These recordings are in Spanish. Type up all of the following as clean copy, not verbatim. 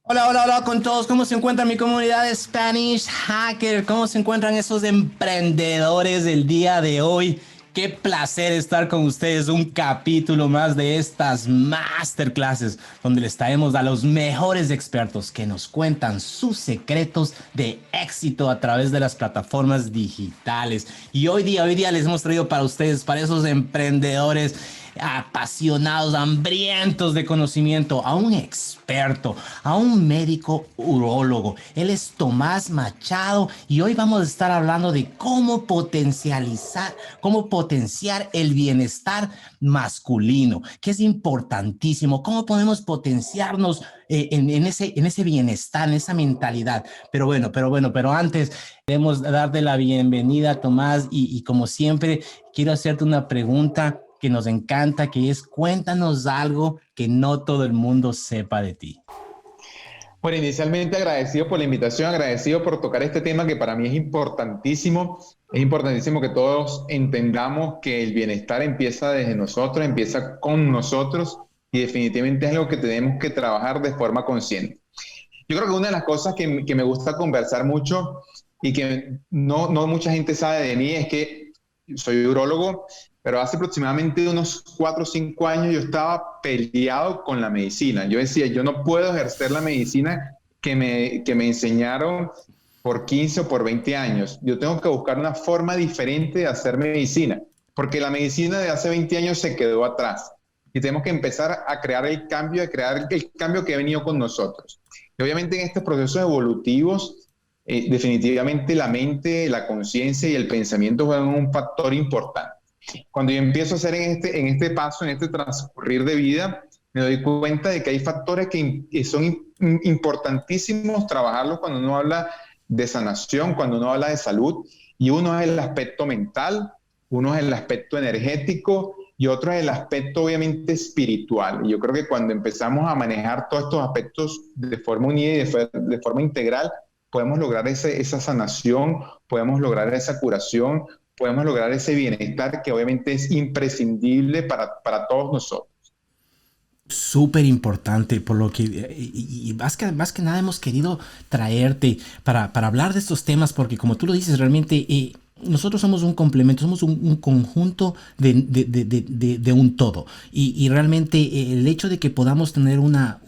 Hola, hola, hola con todos. ¿Cómo se encuentra mi comunidad de Spanish Hacker? ¿Cómo se encuentran esos emprendedores del día de hoy? Qué placer estar con ustedes. Un capítulo más de estas masterclasses donde les traemos a los mejores expertos que nos cuentan sus secretos de éxito a través de las plataformas digitales. Y hoy día les hemos traído para ustedes, para esos emprendedores apasionados, hambrientos de conocimiento, a un experto, a un médico urólogo. Él es Tomás Machado y hoy vamos a estar hablando de cómo potenciar el bienestar masculino, que es importantísimo, cómo podemos potenciarnos en ese bienestar, en esa mentalidad. Pero antes queremos darte la bienvenida, Tomás, y como siempre, quiero hacerte una pregunta que nos encanta, que es cuéntanos algo que no todo el mundo sepa de ti. Bueno, inicialmente agradecido por la invitación, agradecido por tocar este tema que para mí es importantísimo. Es importantísimo que todos entendamos que el bienestar empieza desde nosotros, empieza con nosotros y definitivamente es algo que tenemos que trabajar de forma consciente. Yo creo que una de las cosas que me gusta conversar mucho y que no mucha gente sabe de mí es que soy urólogo, pero hace aproximadamente unos 4 o 5 años yo estaba peleado con la medicina. Yo decía, yo no puedo ejercer la medicina que me enseñaron por 15 o por 20 años. Yo tengo que buscar una forma diferente de hacer medicina, porque la medicina de hace 20 años se quedó atrás. Y tenemos que empezar a crear el cambio, que ha venido con nosotros. Y obviamente en estos procesos evolutivos, definitivamente la mente, la conciencia y el pensamiento juegan un factor importante. Cuando yo empiezo a hacer en este paso, en este transcurrir de vida, me doy cuenta de que hay factores que son importantísimos trabajarlos cuando uno habla de sanación, cuando uno habla de salud, y uno es el aspecto mental, uno es el aspecto energético y otro es el aspecto obviamente espiritual. Y yo creo que cuando empezamos a manejar todos estos aspectos de forma unida y de forma integral, podemos lograr esa sanación, podemos lograr esa curación, podemos lograr ese bienestar que obviamente es imprescindible para todos nosotros. Súper importante, por lo que y más que nada hemos querido traerte para hablar de estos temas, porque como tú lo dices, realmente nosotros somos un complemento, somos un conjunto de un todo. Y realmente el hecho de que podamos tener una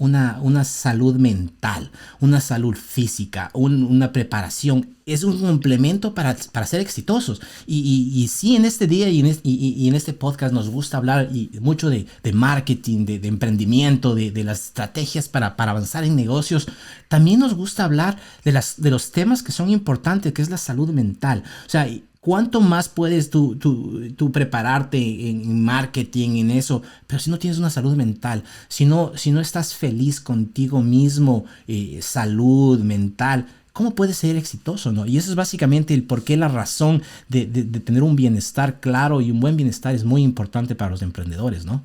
salud mental, una salud física, una preparación, es un complemento para ser exitosos. Y sí, en este día y en este podcast nos gusta hablar mucho de marketing, de emprendimiento, de las estrategias para avanzar en negocios. También nos gusta hablar de los temas que son importantes, que es la salud mental. O sea, ¿cuánto más puedes tú prepararte en marketing, en eso? Pero si no tienes una salud mental, si no estás feliz contigo mismo, salud mental, ¿cómo puedes ser exitoso, no? Y eso es básicamente el por qué, la razón de tener un bienestar claro, y un buen bienestar es muy importante para los emprendedores, ¿no?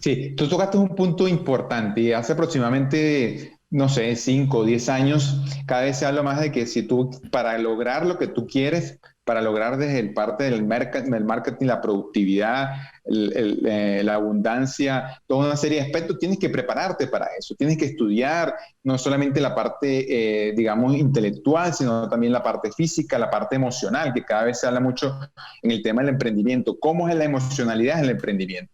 Sí, tú tocaste un punto importante. Hace aproximadamente, no sé, 5 o 10 años, cada vez se habla más de que si tú, para lograr lo que tú quieres, para lograr desde el parte del marketing, la productividad, la abundancia, toda una serie de aspectos, tienes que prepararte para eso, tienes que estudiar no solamente la parte, digamos, intelectual, sino también la parte física, la parte emocional, que cada vez se habla mucho en el tema del emprendimiento. ¿Cómo es la emocionalidad en el emprendimiento?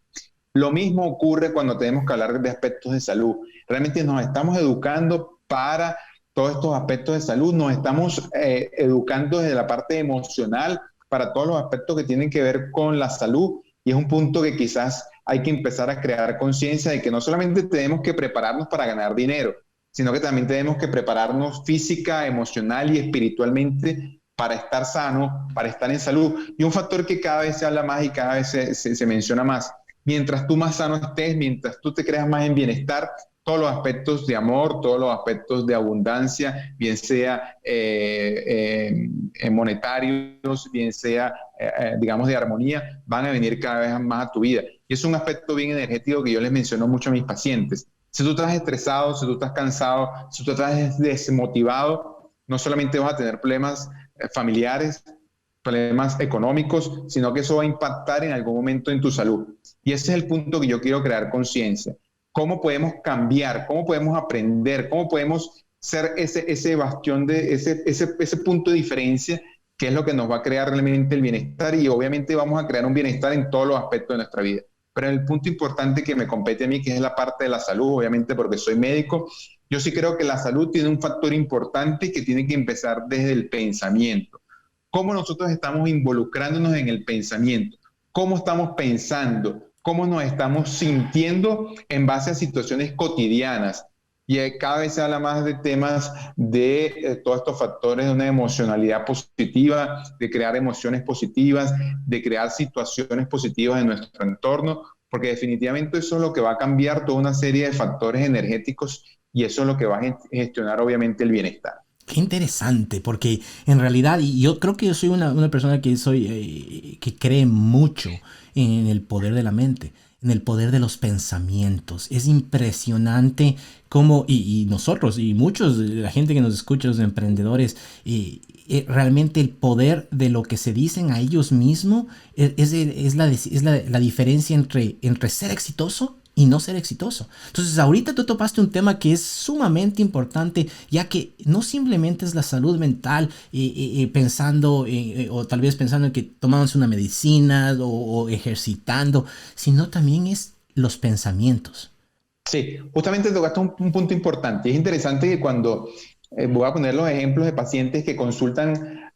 Lo mismo ocurre cuando tenemos que hablar de aspectos de salud. Realmente nos estamos educando para todos estos aspectos de salud, nos estamos educando desde la parte emocional para todos los aspectos que tienen que ver con la salud, y es un punto que quizás hay que empezar a crear conciencia de que no solamente tenemos que prepararnos para ganar dinero, sino que también tenemos que prepararnos física, emocional y espiritualmente para estar sano, para estar en salud. Y un factor que cada vez se habla más y cada vez se menciona más: mientras tú más sano estés, mientras tú te creas más en bienestar, todos los aspectos de amor, todos los aspectos de abundancia, bien sea monetarios, bien sea, digamos, de armonía, van a venir cada vez más a tu vida. Y es un aspecto bien energético que yo les menciono mucho a mis pacientes. Si tú estás estresado, si tú estás cansado, si tú estás desmotivado, no solamente vas a tener problemas familiares, problemas económicos, sino que eso va a impactar en algún momento en tu salud. Y ese es el punto que yo quiero crear conciencia. ¿Cómo podemos cambiar? ¿Cómo podemos aprender? ¿Cómo podemos ser ese bastión, ese punto de diferencia, que es lo que nos va a crear realmente el bienestar? Y obviamente vamos a crear un bienestar en todos los aspectos de nuestra vida. Pero el punto importante que me compete a mí, que es la parte de la salud, obviamente porque soy médico, yo sí creo que la salud tiene un factor importante que tiene que empezar desde el pensamiento. ¿Cómo nosotros estamos involucrándonos en el pensamiento? ¿Cómo estamos pensando? ¿Cómo nos estamos sintiendo en base a situaciones cotidianas? Y cada vez se habla más de temas de todos estos factores de una emocionalidad positiva, de crear emociones positivas, de crear situaciones positivas en nuestro entorno, porque definitivamente eso es lo que va a cambiar toda una serie de factores energéticos y eso es lo que va a gestionar obviamente el bienestar. Qué interesante, porque en realidad, y yo creo que yo soy una persona que cree mucho en el poder de la mente, en el poder de los pensamientos. Es impresionante cómo, y nosotros, y muchos de la gente que nos escucha, los emprendedores, realmente el poder de lo que se dicen a ellos mismos es la diferencia entre ser exitoso y no ser exitoso. Entonces, ahorita tú topaste un tema que es sumamente importante, ya que no simplemente es la salud mental, pensando, o tal vez pensando en que tomamos una medicina o ejercitando, sino también es los pensamientos. Sí, justamente tocaste un punto importante. Es interesante que cuando voy a poner los ejemplos de pacientes que consultan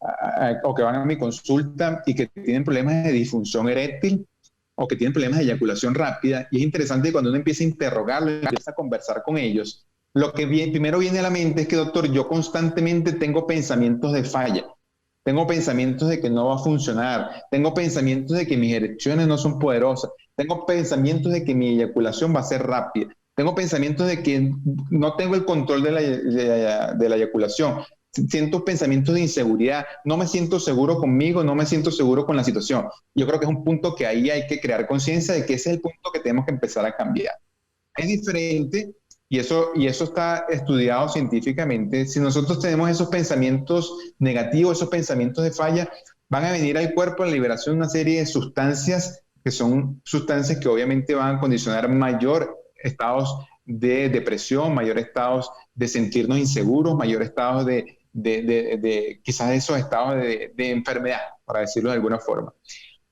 o que van a mi consulta y que tienen problemas de disfunción eréctil, o que tienen problemas de eyaculación rápida, y es interesante cuando uno empieza a interrogarlos, empieza a conversar con ellos, lo que primero viene a la mente es que, doctor, yo constantemente tengo pensamientos de falla, tengo pensamientos de que no va a funcionar, tengo pensamientos de que mis erecciones no son poderosas, tengo pensamientos de que mi eyaculación va a ser rápida, tengo pensamientos de que no tengo el control de la eyaculación, siento pensamientos de inseguridad, no me siento seguro conmigo, no me siento seguro con la situación. Yo creo que es un punto que ahí hay que crear conciencia de que ese es el punto que tenemos que empezar a cambiar. Es diferente, y eso está estudiado científicamente, si nosotros tenemos esos pensamientos negativos, esos pensamientos de falla, van a venir al cuerpo la liberación de una serie de sustancias que son sustancias que obviamente van a condicionar mayor estados de depresión, mayor estados de sentirnos inseguros, mayor estados de quizás esos estados de enfermedad, para decirlo de alguna forma.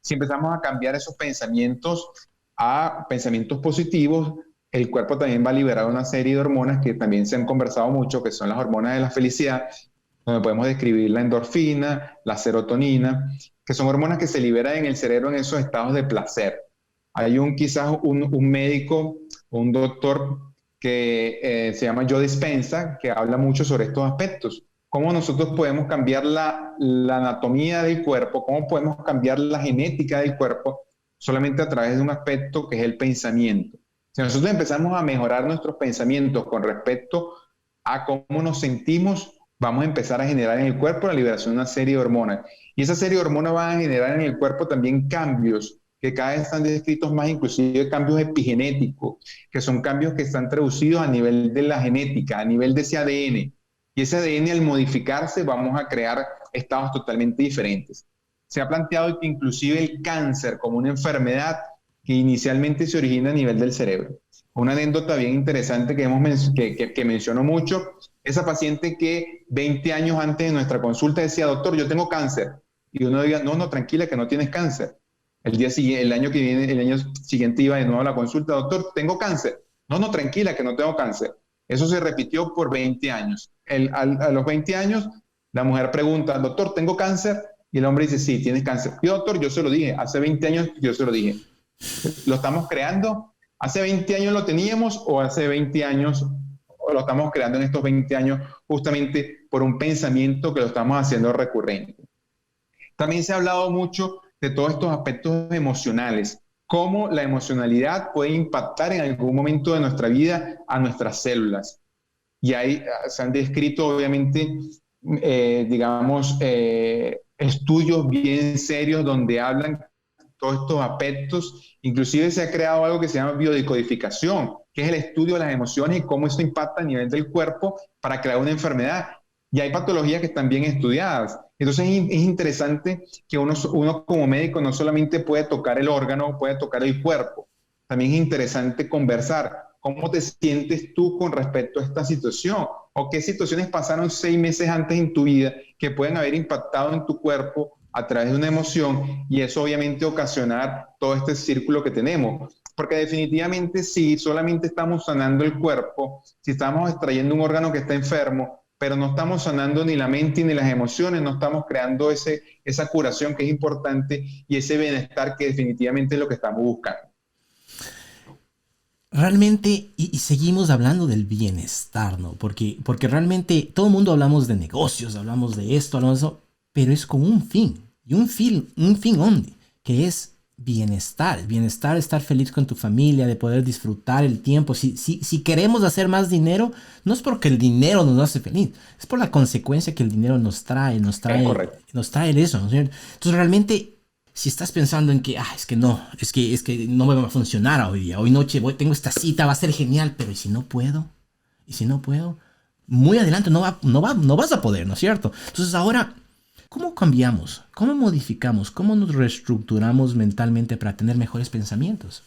Si empezamos a cambiar esos pensamientos a pensamientos positivos, el cuerpo también va a liberar una serie de hormonas que también se han conversado mucho, que son las hormonas de la felicidad, donde podemos describir la endorfina, la serotonina, que son hormonas que se liberan en el cerebro en esos estados de placer. Hay quizás un médico, un doctor que se llama Joe Dispenza, que habla mucho sobre estos aspectos. Cómo nosotros podemos cambiar la anatomía del cuerpo, cómo podemos cambiar la genética del cuerpo solamente a través de un aspecto que es el pensamiento. Si nosotros empezamos a mejorar nuestros pensamientos con respecto a cómo nos sentimos, vamos a empezar a generar en el cuerpo la liberación de una serie de hormonas. Y esa serie de hormonas van a generar en el cuerpo también cambios que cada vez están descritos más, inclusive cambios epigenéticos, que son cambios que están traducidos a nivel de la genética, a nivel de ese ADN. Y ese ADN, al modificarse, vamos a crear estados totalmente diferentes. Se ha planteado que inclusive el cáncer como una enfermedad que inicialmente se origina a nivel del cerebro. Una anécdota bien interesante que menciono mucho, esa paciente que 20 años antes de nuestra consulta decía, doctor, yo tengo cáncer. Y uno diga, no, tranquila, que no tienes cáncer. El año que viene, el año siguiente iba de nuevo a la consulta, doctor, tengo cáncer. No, tranquila, que no tengo cáncer. Eso se repitió por 20 años. A los 20 años, la mujer pregunta, doctor, ¿tengo cáncer? Y el hombre dice, sí, tienes cáncer. Y doctor, yo se lo dije, hace 20 años yo se lo dije. ¿Lo estamos creando? ¿Hace 20 años lo teníamos o hace 20 años o lo estamos creando en estos 20 años justamente por un pensamiento que lo estamos haciendo recurrente? También se ha hablado mucho de todos estos aspectos emocionales, cómo la emocionalidad puede impactar en algún momento de nuestra vida a nuestras células. Y ahí se han descrito, obviamente, estudios bien serios donde hablan todos estos aspectos. Inclusive se ha creado algo que se llama biodecodificación, que es el estudio de las emociones y cómo esto impacta a nivel del cuerpo para crear una enfermedad. Y hay patologías que están bien estudiadas. Entonces es interesante que uno como médico no solamente puede tocar el órgano, puede tocar el cuerpo, también es interesante conversar. ¿Cómo te sientes tú con respecto a esta situación? ¿O qué situaciones pasaron 6 meses antes en tu vida que pueden haber impactado en tu cuerpo a través de una emoción y eso obviamente ocasionar todo este círculo que tenemos? Porque definitivamente si solamente estamos sanando el cuerpo, si estamos extrayendo un órgano que está enfermo, pero no estamos sanando ni la mente ni las emociones, no estamos creando esa curación que es importante y ese bienestar que definitivamente es lo que estamos buscando. Realmente, y seguimos hablando del bienestar, ¿no? Porque realmente todo el mundo hablamos de negocios, hablamos de esto, hablamos de eso, pero es con un fin. Y un fin ¿dónde? Que es bienestar. Bienestar, estar feliz con tu familia, de poder disfrutar el tiempo. Si queremos hacer más dinero, no es porque el dinero nos hace feliz, es por la consecuencia que el dinero Es correcto. nos trae eso, ¿no es cierto? Entonces realmente si estás pensando en que, es que no me va a funcionar hoy día, hoy noche tengo esta cita, va a ser genial, pero ¿y si no puedo? ¿Y si no puedo? Muy adelante no vas a poder, ¿no es cierto? Entonces ahora, ¿cómo cambiamos? ¿Cómo modificamos? ¿Cómo nos reestructuramos mentalmente para tener mejores pensamientos?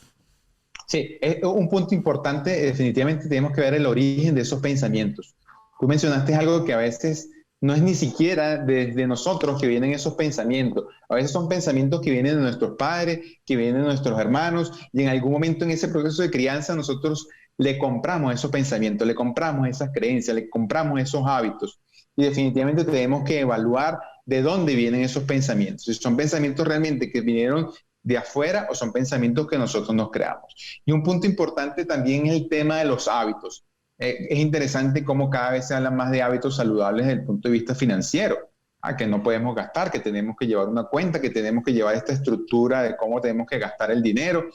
Sí, es un punto importante, definitivamente tenemos que ver el origen de esos pensamientos. Tú mencionaste algo que a veces no es ni siquiera desde nosotros que vienen esos pensamientos. A veces son pensamientos que vienen de nuestros padres, que vienen de nuestros hermanos, y en algún momento en ese proceso de crianza nosotros le compramos esos pensamientos, le compramos esas creencias, le compramos esos hábitos. Y definitivamente tenemos que evaluar de dónde vienen esos pensamientos. Si son pensamientos realmente que vinieron de afuera o son pensamientos que nosotros nos creamos. Y un punto importante también es el tema de los hábitos. Es interesante cómo cada vez se habla más de hábitos saludables desde el punto de vista financiero, que no podemos gastar, que tenemos que llevar una cuenta, que tenemos que llevar esta estructura de cómo tenemos que gastar el dinero.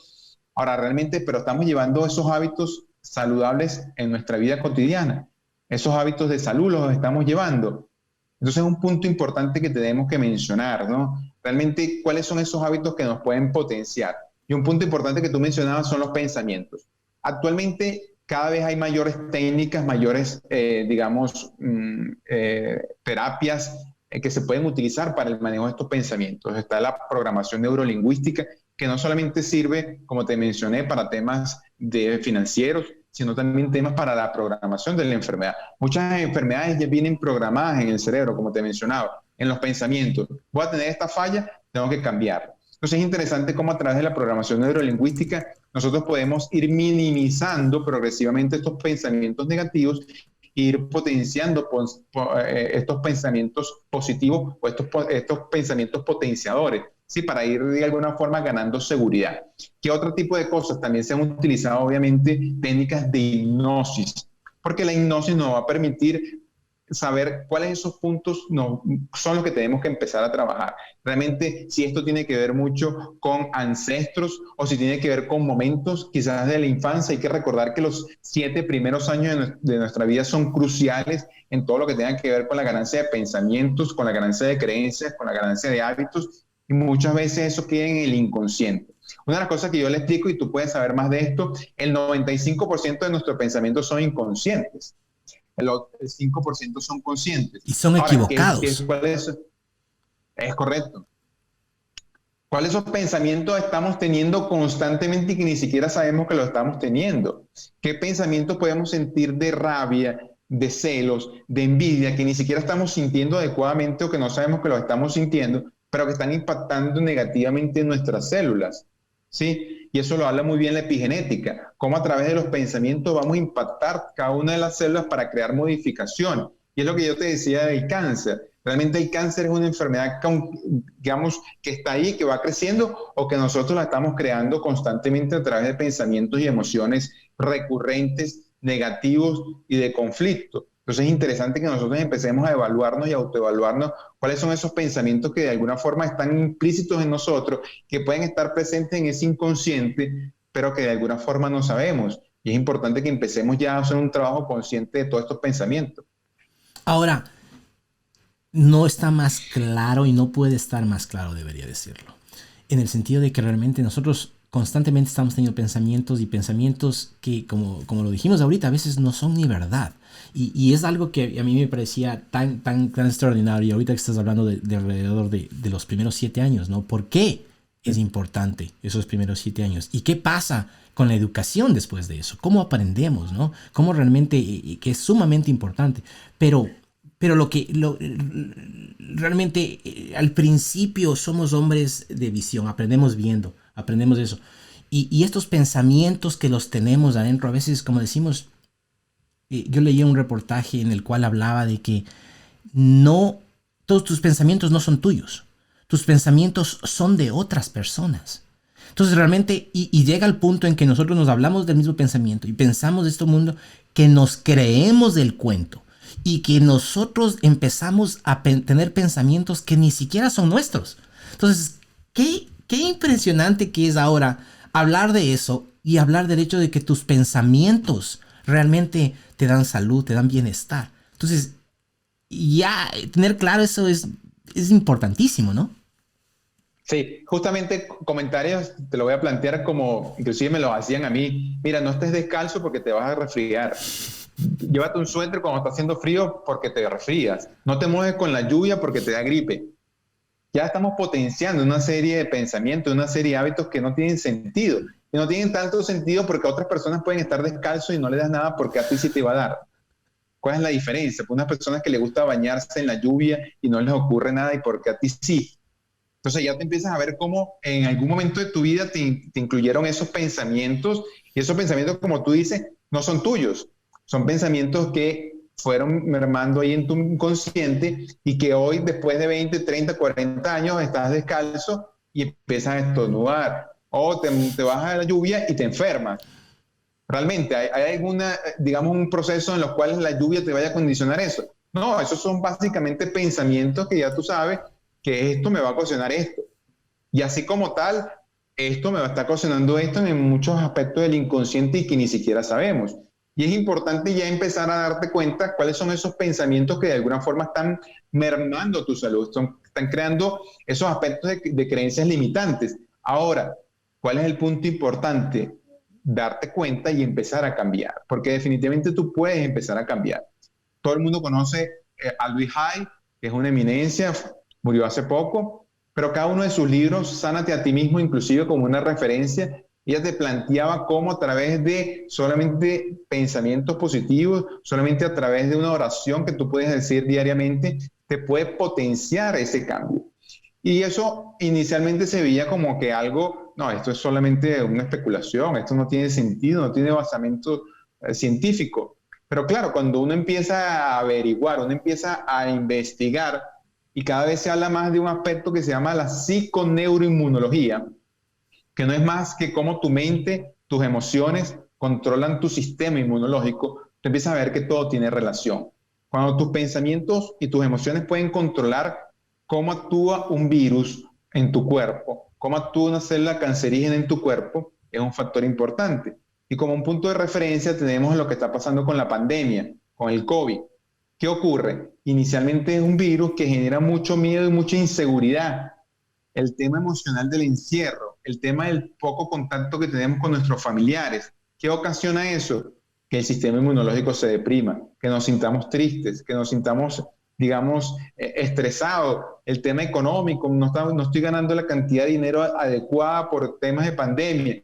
Ahora, realmente, pero estamos llevando esos hábitos saludables en nuestra vida cotidiana. Esos hábitos de salud los estamos llevando. Entonces es un punto importante que tenemos que mencionar, ¿no? Realmente, ¿cuáles son esos hábitos que nos pueden potenciar? Y un punto importante que tú mencionabas son los pensamientos. Actualmente, cada vez hay mayores técnicas, mayores, terapias que se pueden utilizar para el manejo de estos pensamientos. Está la programación neurolingüística, que no solamente sirve, como te mencioné, para temas de financieros, sino también temas para la programación de la enfermedad. Muchas enfermedades ya vienen programadas en el cerebro, como te mencionaba, en los pensamientos. Voy a tener esta falla, tengo que cambiarla. Entonces es interesante cómo a través de la programación neurolingüística nosotros podemos ir minimizando progresivamente estos pensamientos negativos e ir potenciando estos pensamientos positivos o estos pensamientos potenciadores, ¿sí? Para ir de alguna forma ganando seguridad. ¿Qué otro tipo de cosas? También se han utilizado obviamente técnicas de hipnosis, porque la hipnosis nos va a permitir saber cuáles de esos puntos no, son los que tenemos que empezar a trabajar. Realmente, si esto tiene que ver mucho con ancestros o si tiene que ver con momentos quizás de la infancia, hay que recordar que los 7 primeros años de nuestra vida son cruciales en todo lo que tenga que ver con la ganancia de pensamientos, con la ganancia de creencias, con la ganancia de hábitos, y muchas veces eso queda en el inconsciente. Una de las cosas que yo le explico, y tú puedes saber más de esto, el 95% de nuestros pensamientos son inconscientes. El 5% son conscientes. Y son Ahora, equivocados. ¿cuál es correcto? ¿Cuáles esos pensamientos estamos teniendo constantemente y que ni siquiera sabemos que lo estamos teniendo? ¿Qué pensamientos podemos sentir de rabia, de celos, de envidia, que ni siquiera estamos sintiendo adecuadamente o que no sabemos que lo estamos sintiendo, pero que están impactando negativamente en nuestras células? ¿Sí? Y eso lo habla muy bien la epigenética, cómo a través de los pensamientos vamos a impactar cada una de las células para crear modificación. Y es lo que yo te decía del cáncer. Realmente el cáncer es una enfermedad, digamos, que está ahí, que va creciendo o que nosotros la estamos creando constantemente a través de pensamientos y emociones recurrentes, negativos y de conflicto. Entonces es interesante que nosotros empecemos a evaluarnos y autoevaluarnos cuáles son esos pensamientos que de alguna forma están implícitos en nosotros, que pueden estar presentes en ese inconsciente, pero que de alguna forma no sabemos. Y es importante que empecemos ya a hacer un trabajo consciente de todos estos pensamientos. Ahora, no está más claro y no puede estar más claro, debería decirlo. En el sentido de que realmente nosotros constantemente estamos teniendo pensamientos y pensamientos que, como lo dijimos ahorita, a veces no son ni verdad. Y es algo que a mí me parecía tan extraordinario. Ahorita que estás hablando de alrededor de los primeros 7 años, ¿no? ¿Por qué es importante esos primeros 7 años? ¿Y qué pasa con la educación después de eso? ¿Cómo aprendemos, no? ¿Cómo realmente, que es sumamente importante? Pero realmente al principio somos hombres de visión, aprendemos viendo, aprendemos eso. Y estos pensamientos que los tenemos adentro, a veces, como decimos, yo leía un reportaje en el cual hablaba de que no, todos tus pensamientos no son tuyos, tus pensamientos son de otras personas. Entonces realmente, y llega al punto en que nosotros nos hablamos del mismo pensamiento y pensamos de este mundo que nos creemos del cuento y que nosotros empezamos a tener pensamientos que ni siquiera son nuestros. Entonces, qué impresionante que es ahora hablar de eso y hablar del hecho de que tus pensamientos realmente te dan salud, te dan bienestar. Entonces, ya tener claro eso es importantísimo, ¿no? Sí, justamente comentarios te lo voy a plantear como inclusive me lo hacían a mí. Mira, no estés descalzo porque te vas a resfriar. Llévate un suéter cuando está haciendo frío porque te resfrías. No te mueves con la lluvia porque te da gripe. Ya estamos potenciando una serie de pensamientos, una serie de hábitos que no tienen sentido. Y no tienen tanto sentido porque otras personas pueden estar descalzos y no le das nada porque a ti sí te va a dar. ¿Cuál es la diferencia? Pues unas personas que les gusta bañarse en la lluvia y no les ocurre nada y porque a ti sí. Entonces ya te empiezas a ver cómo en algún momento de tu vida te incluyeron esos pensamientos y esos pensamientos, como tú dices, no son tuyos. Son pensamientos que fueron mermando ahí en tu inconsciente y que hoy, después de 20, 30, 40 años, estás descalzo y empiezas a estornudar o te vas a la lluvia y te enfermas. Realmente, ¿hay alguna, digamos, un proceso en los cuales la lluvia te vaya a condicionar eso? No, esos son básicamente pensamientos que ya tú sabes que esto me va a ocasionar esto. Y así como tal, esto me va a estar ocasionando esto en muchos aspectos del inconsciente y que ni siquiera sabemos. Y es importante ya empezar a darte cuenta cuáles son esos pensamientos que de alguna forma están mermando tu salud, están creando esos aspectos de creencias limitantes. Ahora, ¿cuál es el punto importante? Darte cuenta y empezar a cambiar, porque definitivamente tú puedes empezar a cambiar. Todo el mundo conoce a Luis Hay, que es una eminencia, murió hace poco, pero cada uno de sus libros, Sánate a ti mismo, inclusive como una referencia, ella te planteaba cómo a través de solamente pensamientos positivos, solamente a través de una oración que tú puedes decir diariamente, te puede potenciar ese cambio. Y eso inicialmente se veía como que algo, no, esto es solamente una especulación, esto no tiene sentido, no tiene basamento científico. Pero claro, cuando uno empieza a averiguar, uno empieza a investigar, y cada vez se habla más de un aspecto que se llama la psiconeuroinmunología, que no es más que cómo tu mente, tus emociones controlan tu sistema inmunológico, tú empiezas a ver que todo tiene relación. Cuando tus pensamientos y tus emociones pueden controlar cómo actúa un virus en tu cuerpo, cómo actúa una célula cancerígena en tu cuerpo, es un factor importante. Y como un punto de referencia tenemos lo que está pasando con la pandemia, con el COVID. ¿Qué ocurre? Inicialmente es un virus que genera mucho miedo y mucha inseguridad. El tema emocional del encierro, el tema del poco contacto que tenemos con nuestros familiares. ¿Qué ocasiona eso? Que el sistema inmunológico se deprima, que nos sintamos tristes, que nos sintamos, digamos, estresados. El tema económico, no estoy ganando la cantidad de dinero adecuada por temas de pandemia.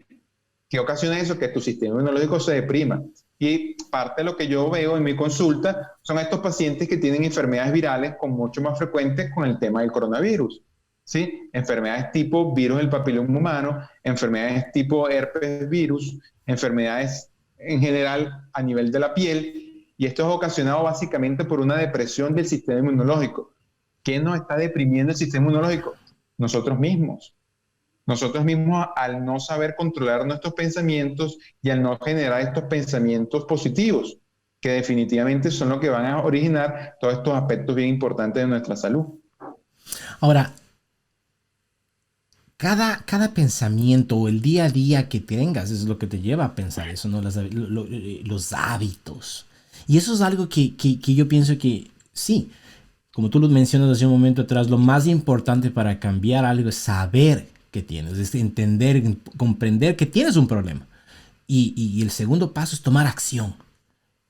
¿Qué ocasiona eso? Que tu sistema inmunológico se deprima. Y parte de lo que yo veo en mi consulta son estos pacientes que tienen enfermedades virales con mucho más frecuentes con el tema del coronavirus. ¿Sí? Enfermedades tipo virus del papiloma humano, enfermedades tipo herpes virus, enfermedades en general a nivel de la piel, y esto es ocasionado básicamente por una depresión del sistema inmunológico. ¿Qué nos está deprimiendo el sistema inmunológico? Nosotros mismos. Nosotros mismos al no saber controlar nuestros pensamientos y al no generar estos pensamientos positivos, que definitivamente son lo que van a originar todos estos aspectos bien importantes de nuestra salud. Ahora, cada pensamiento o el día a día que tengas es lo que te lleva a pensar eso, ¿no? Los hábitos. Y eso es algo que yo pienso que sí, como tú lo mencionas hace un momento atrás, lo más importante para cambiar algo es saber que tienes, es entender, comprender que tienes un problema. Y el segundo paso es tomar acción,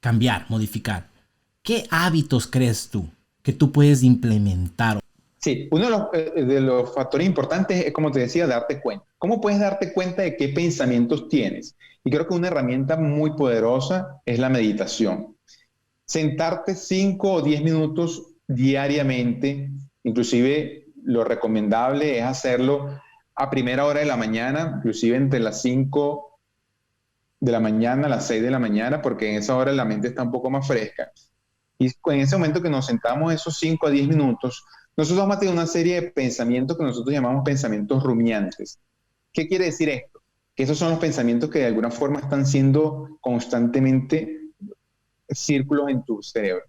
cambiar, modificar. ¿Qué hábitos crees tú que tú puedes implementar? Sí, uno de los factores importantes es, como te decía, darte cuenta. ¿Cómo puedes darte cuenta de qué pensamientos tienes? Y creo que una herramienta muy poderosa es la meditación. Sentarte 5 o 10 minutos diariamente, inclusive lo recomendable es hacerlo a primera hora de la mañana, inclusive entre las 5 de la mañana a las 6 de la mañana, porque en esa hora la mente está un poco más fresca. Y en ese momento que nos sentamos esos 5 a 10 minutos, nosotros vamos a tener una serie de pensamientos que nosotros llamamos pensamientos rumiantes. ¿Qué quiere decir esto? Que esos son los pensamientos que de alguna forma están siendo constantemente círculos en tu cerebro.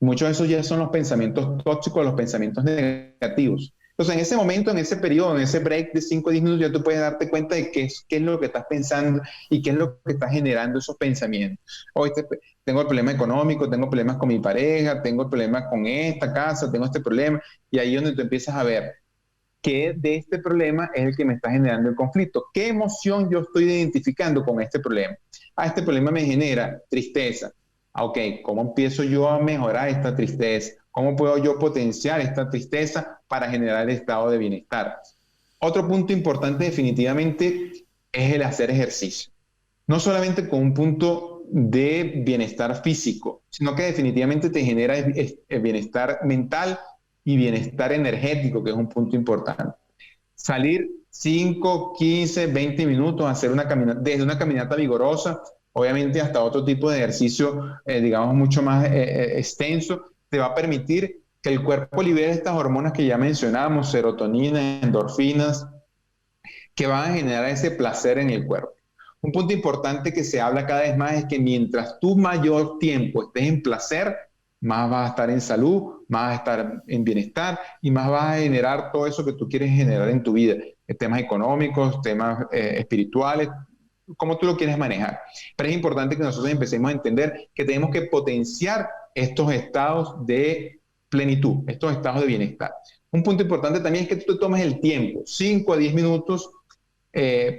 Muchos de esos ya son los pensamientos tóxicos, los pensamientos negativos. Entonces, en ese momento, en ese periodo, en ese break de 5 o 10 minutos, ya tú puedes darte cuenta de qué es lo que estás pensando y qué es lo que está generando esos pensamientos. Hoy tengo el problema económico, tengo problemas con mi pareja, tengo problemas con esta casa, tengo este problema, y ahí es donde tú empiezas a ver qué de este problema es el que me está generando el conflicto. ¿Qué emoción yo estoy identificando con este problema? Este problema me genera tristeza. Ok, ¿cómo empiezo yo a mejorar esta tristeza? ¿Cómo puedo yo potenciar esta tristeza para generar el estado de bienestar? Otro punto importante definitivamente es el hacer ejercicio. No solamente con un punto de bienestar físico, sino que definitivamente te genera el bienestar mental y bienestar energético, que es un punto importante. Salir 5, 15, 20 minutos, hacer una caminata, desde una caminata vigorosa, obviamente hasta otro tipo de ejercicio, digamos, mucho más extenso, te va a permitir que el cuerpo libere estas hormonas que ya mencionamos, serotonina, endorfinas, que van a generar ese placer en el cuerpo. Un punto importante que se habla cada vez más es que mientras tú mayor tiempo estés en placer, más vas a estar en salud, más vas a estar en bienestar y más vas a generar todo eso que tú quieres generar en tu vida, temas económicos, temas espirituales, cómo tú lo quieres manejar. Pero es importante que nosotros empecemos a entender que tenemos que potenciar estos estados de plenitud, estos estados de bienestar. Un punto importante también es que tú te tomes el tiempo, 5 a 10 minutos,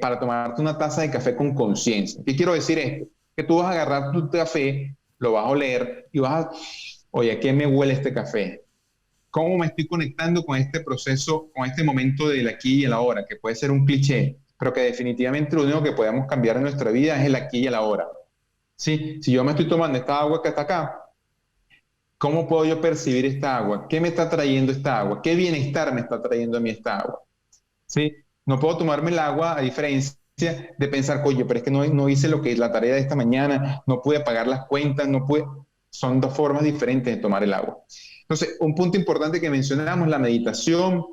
para tomarte una taza de café con conciencia. ¿Qué quiero decir esto? Que tú vas a agarrar tu café, lo vas a oler y vas a, oye, ¿a qué me huele este café? ¿Cómo me estoy conectando con este proceso, con este momento del aquí y el ahora? Que puede ser un cliché, pero que definitivamente lo único que podemos cambiar en nuestra vida es el aquí y el ahora. ¿Sí? Si yo me estoy tomando esta agua que está acá, ¿cómo puedo yo percibir esta agua? ¿Qué me está trayendo esta agua? ¿Qué bienestar me está trayendo a mí esta agua? ¿Sí? No puedo tomarme el agua a diferencia de pensar, oye, pero es que no hice lo que es la tarea de esta mañana, no pude pagar las cuentas, no pude. Son dos formas diferentes de tomar el agua. Entonces, un punto importante que mencionamos, la meditación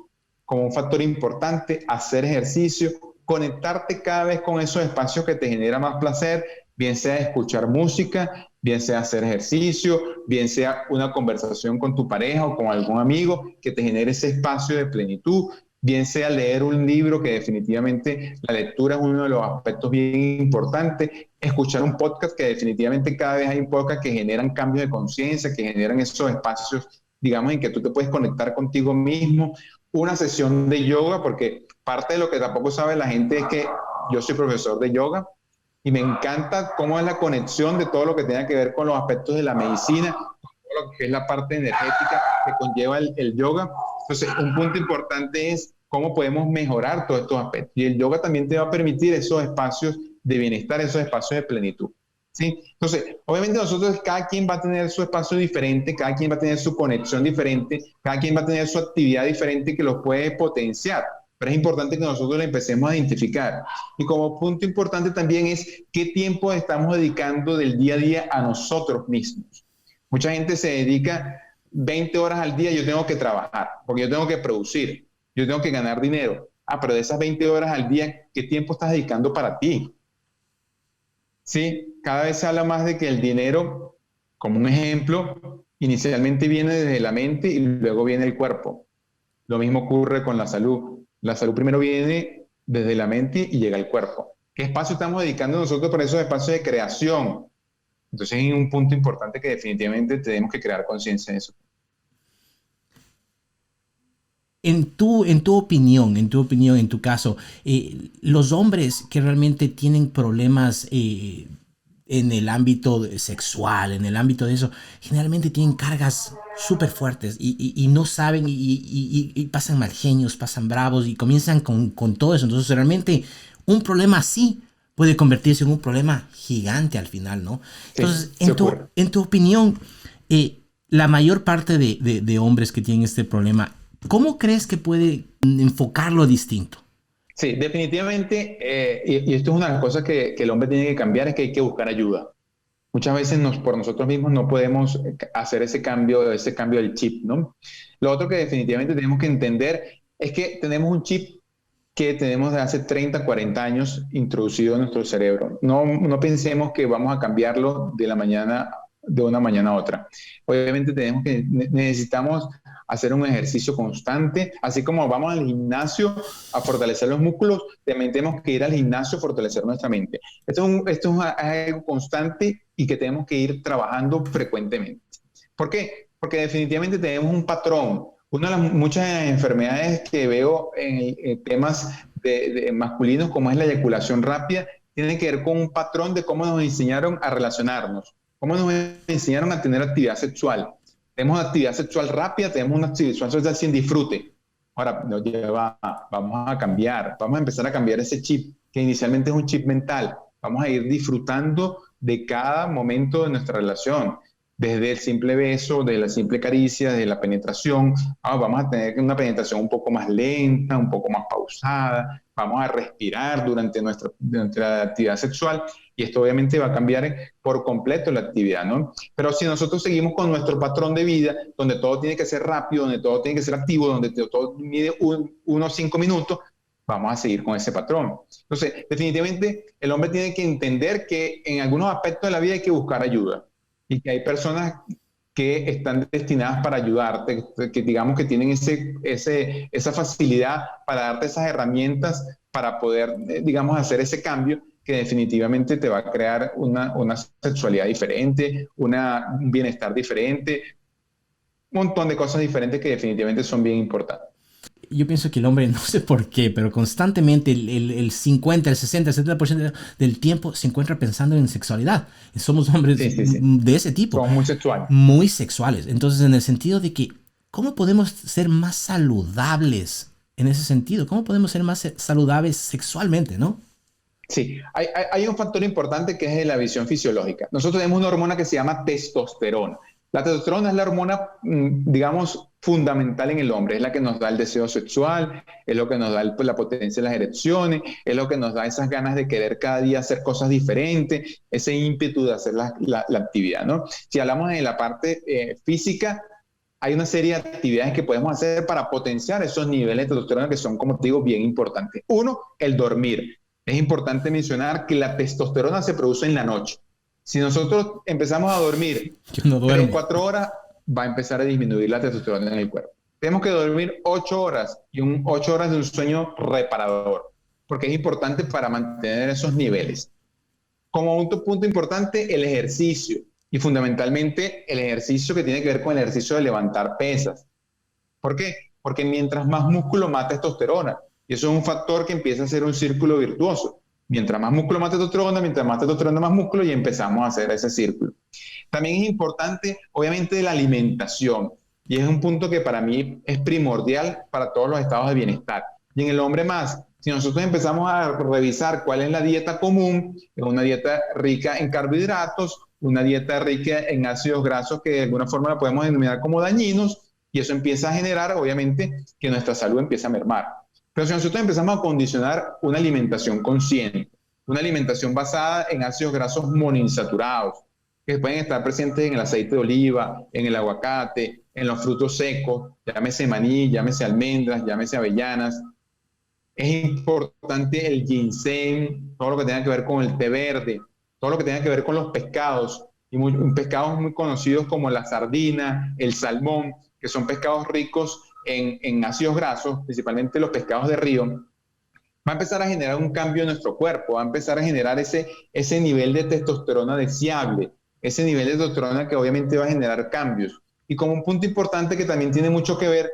como un factor importante, hacer ejercicio, conectarte cada vez con esos espacios que te generan más placer, bien sea escuchar música, bien sea hacer ejercicio, bien sea una conversación con tu pareja o con algún amigo que te genere ese espacio de plenitud, bien sea leer un libro, que definitivamente la lectura es uno de los aspectos bien importantes, escuchar un podcast, que definitivamente cada vez hay un podcast que generan cambios de conciencia, que generan esos espacios, digamos, en que tú te puedes conectar contigo mismo, una sesión de yoga, porque parte de lo que tampoco sabe la gente es que yo soy profesor de yoga y me encanta cómo es la conexión de todo lo que tenga que ver con los aspectos de la medicina, todo lo que es la parte energética que conlleva el yoga. Entonces, un punto importante es cómo podemos mejorar todos estos aspectos. Y el yoga también te va a permitir esos espacios de bienestar, esos espacios de plenitud. ¿Sí? Entonces, obviamente nosotros, cada quien va a tener su espacio diferente, cada quien va a tener su conexión diferente, cada quien va a tener su actividad diferente que los puede potenciar. Pero es importante que nosotros lo empecemos a identificar. Y como punto importante también es qué tiempo estamos dedicando del día a día a nosotros mismos. Mucha gente se dedica 20 horas al día, yo tengo que trabajar, porque yo tengo que producir, yo tengo que ganar dinero. Pero de esas 20 horas al día, ¿qué tiempo estás dedicando para ti? Sí, cada vez se habla más de que el dinero, como un ejemplo, inicialmente viene desde la mente y luego viene el cuerpo. Lo mismo ocurre con la salud. La salud primero viene desde la mente y llega al cuerpo. ¿Qué espacio estamos dedicando nosotros para esos espacios de creación? Entonces hay un punto importante que definitivamente tenemos que crear conciencia de eso. en tu opinión, en tu caso, los hombres que realmente tienen problemas en el ámbito sexual, en el ámbito de eso, generalmente tienen cargas súper fuertes y no saben y pasan mal genios, pasan bravos y comienzan con todo eso. Entonces, realmente un problema así puede convertirse en un problema gigante al final, ¿no? Sí, Entonces, se en tu, ocurre. en tu opinión, la mayor parte de hombres que tienen este problema, ¿cómo crees que puede enfocarlo distinto? Sí, definitivamente, y esto es una de las cosas que el hombre tiene que cambiar, es que hay que buscar ayuda. Muchas veces por nosotros mismos no podemos hacer ese cambio del chip, ¿no? Lo otro que definitivamente tenemos que entender es que tenemos un chip que tenemos de hace 30, 40 años introducido en nuestro cerebro. No pensemos que vamos a cambiarlo de una mañana a otra. Obviamente necesitamos hacer un ejercicio constante, así como vamos al gimnasio a fortalecer los músculos, también tenemos que ir al gimnasio a fortalecer nuestra mente. Esto es algo constante y que tenemos que ir trabajando frecuentemente. ¿Por qué? Porque definitivamente tenemos un patrón. Una de las muchas enfermedades que veo en temas de masculinos, como es la eyaculación rápida, tiene que ver con un patrón de cómo nos enseñaron a relacionarnos, cómo nos enseñaron a tener actividad sexual. Tenemos actividad sexual rápida, tenemos una actividad sexual sin disfrute. Ahora, vamos a cambiar, vamos a empezar a cambiar ese chip, que inicialmente es un chip mental. Vamos a ir disfrutando de cada momento de nuestra relación, desde el simple beso, de la simple caricia, de la penetración. Vamos a tener una penetración un poco más lenta, un poco más pausada, vamos a respirar durante la actividad sexual y esto obviamente va a cambiar por completo la actividad, ¿no? Pero si nosotros seguimos con nuestro patrón de vida, donde todo tiene que ser rápido, donde todo tiene que ser activo, donde todo mide unos 5 minutos, vamos a seguir con ese patrón. Entonces, definitivamente el hombre tiene que entender que en algunos aspectos de la vida hay que buscar ayuda y que hay personas que están destinadas para ayudarte, que digamos que tienen esa facilidad para darte esas herramientas para poder, digamos, hacer ese cambio que definitivamente te va a crear una sexualidad diferente, un bienestar diferente, un montón de cosas diferentes que definitivamente son bien importantes. Yo pienso que el hombre, no sé por qué, pero constantemente el 50, el 60, el 70% del tiempo se encuentra pensando en sexualidad. Somos hombres Sí, sí, sí. de ese tipo, Somos muy sexuales. muy sexuales. Entonces, en el sentido de que, ¿cómo podemos ser más saludables en ese sentido? ¿Cómo podemos ser más saludables sexualmente, no? Sí, hay un factor importante que es la visión fisiológica. Nosotros tenemos una hormona que se llama testosterona. La testosterona es la hormona, digamos, fundamental en el hombre. Es la que nos da el deseo sexual, es lo que nos da la potencia de las erecciones, es lo que nos da esas ganas de querer cada día hacer cosas diferentes, ese ímpetu de hacer la actividad, ¿no? Si hablamos de la parte física, hay una serie de actividades que podemos hacer para potenciar esos niveles de testosterona que son, como te digo, bien importantes. Uno, el dormir. Es importante mencionar que la testosterona se produce en la noche. Si nosotros empezamos a dormir Que no 3, duerme. 4 horas, va a empezar a disminuir la testosterona en el cuerpo. Tenemos que dormir 8 horas y 8 horas de un sueño reparador, porque es importante para mantener esos niveles. Como un punto importante, el ejercicio y fundamentalmente el ejercicio que tiene que ver con el ejercicio de levantar pesas. ¿Por qué? Porque mientras más músculo, más testosterona. Y eso es un factor que empieza a ser un círculo virtuoso. Mientras más músculo, más testosterona, mientras más testosterona, más músculo, y empezamos a hacer ese círculo. También es importante, obviamente, la alimentación. Y es un punto que para mí es primordial para todos los estados de bienestar. Y en el hombre más, si nosotros empezamos a revisar cuál es la dieta común, es una dieta rica en carbohidratos, una dieta rica en ácidos grasos que de alguna forma la podemos denominar como dañinos, y eso empieza a generar, obviamente, que nuestra salud empieza a mermar. Pero si nosotros empezamos a condicionar una alimentación consciente, una alimentación basada en ácidos grasos monoinsaturados, que pueden estar presentes en el aceite de oliva, en el aguacate, en los frutos secos, llámese maní, llámese almendras, llámese avellanas. Es importante el ginseng, todo lo que tenga que ver con el té verde, todo lo que tenga que ver con los pescados, y pescados muy conocidos como la sardina, el salmón, que son pescados ricos en ácidos grasos, principalmente los pescados de río, va a empezar a generar un cambio en nuestro cuerpo, va a empezar a generar ese nivel de testosterona deseable, ese nivel de testosterona que obviamente va a generar cambios. Y como un punto importante que también tiene mucho que ver